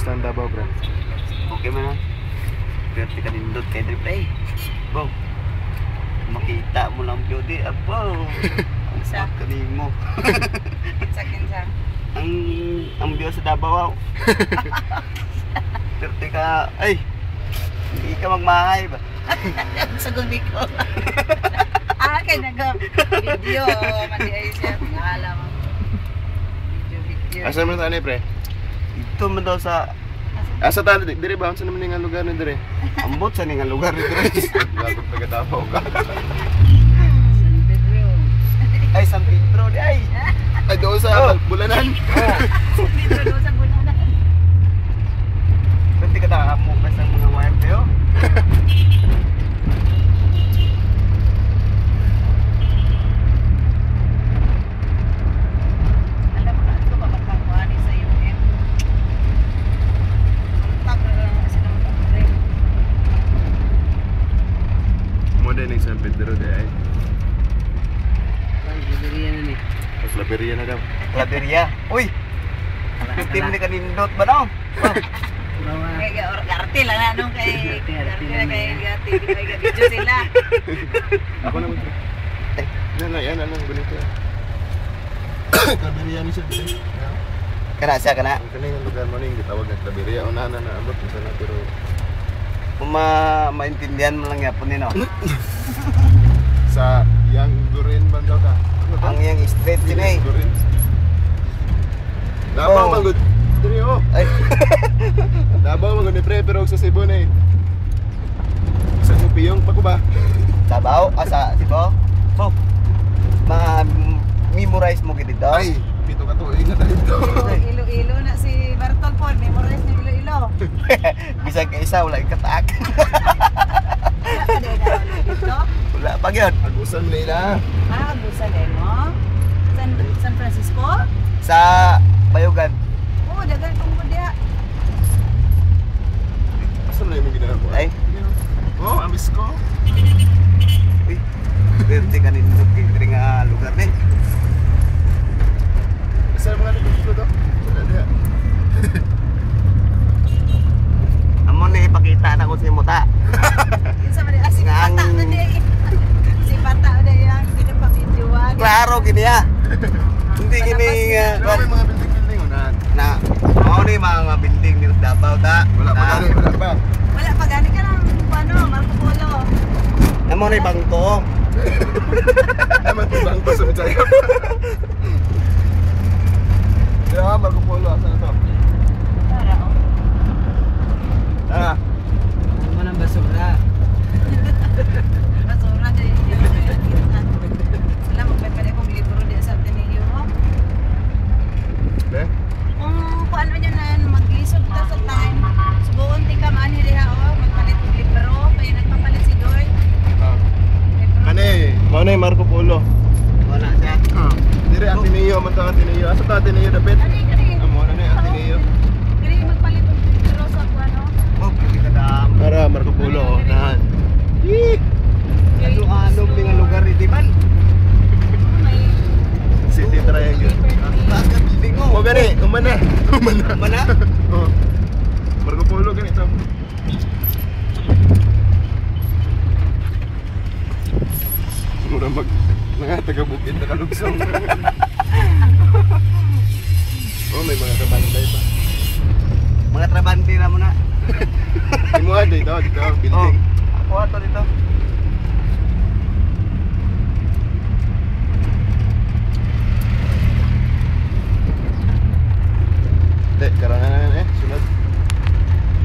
Kamusta ang Davao, bro? Okay man ha. Pero tika nindot kay Drip ay. Bo. Makita mo lang beauty. Abo. Ang Sa? sakit kanimo. Sa. Ang view sa Davao. Pero tika, ay. Hindi ka magmahay ba? Sagot ko. Kay nag-video. Mandi ay siya. Alam mo. Video. Asa man tayo, pre? Ito man daw sa Asa tayo, dire ba? Saan naman nga lugar ni dire? ambot sa ning lugar dito. Bago taga Davao ka. San Pedro. Ay San Pedro di ay. Ay, doon sa Bulanan. San Pedro doon sa Bulanan. Pwede ka mo sa mga wife yo. Alam mo na ito ba magkakuha sa UN? Sila mag-break. Modern ng San Pedro di ay. Ay, bibiriya na ni. Tapos Laberia na daw. Claveria. Uy. Tim ni kanindot ba no? Kaya arte lang na nung kay arte na kay gati video sila. Ako naman. Yan, anong bonito. Laberia ni siya dire. Kana siya kana. Ang kaning lugar mo ning gitawag ng Laberia. Unahan na abot sana pero Maintindihan mo lang yapon ni no. sa yang Gurin bandaw ka. Ang yang straight din eh. Gurin. Davao man gud. Dire oh. Ay. Davao man gud ni pre pero sa Cebu na eh. Sa Kupiyong pa ko ba? Davao asa Cebu. Bo. Memorize mo gid dito. Ay, pito ka to ingat dito. Ilo-ilo na si Bartol po, memorize ni Ilo-ilo. Bisag ka isa wala ikatak. Ada dito. Wala pa gyud. Agusan nila. Busan mo. San Francisco? Sa Bayugan. Oh, dagan kung mo dia. Asa na yung ginagawa? Ay. Oh, amis ko. Uy. Pwede ka nindot kay diri nga lugar ni. Asa mga nito to? Wala diha. Amo ni ipakita na ko sa imo ta. Kinsa man si Pata na di. Si Pata na yang pinapabidyoan. Klaro gini ya. Hindi gini Pero may mga building-building unan. na mao ni mga building dito sa Davao ta. Wala pa gani, wala pa. Wala pa gani ka lang ano, Marco Polo. Amo ni bangko. Naman tibang ko sa Mitsaya. Diya, Marco Polo, asa na to? Tara oh. Ah, Ano ng basura? Basura di. Alam mo pa pala kung libro di sa Ateneo. be? Kung paano niya na mag-isog ta sa time. Subuon di ka maani diha oh, magpalit og libro kaya nagpapalit si Doy. Ah. Kani, mao na yung Marco Polo. Wala siya. Ah. Dire Ateneo man to Ateneo. Asa to Ateneo dapit? Kani. Amo na ni Ateneo. Kani magpalit og libro sa kuano. Oh, pwede ka dam. Ara Marco Polo, oh, nahan. Ano nga lugar ni Diman? May City Triangle. Baga building Oh, mo. gani, umana. Umana. Mana? Oh. Marco Polo ganito. Mura mag mga taga-bukid na kalugsong. Oh, may mga kabantay pa. Mga trabante na mo na. Di mo dito, building. Ako ato dito.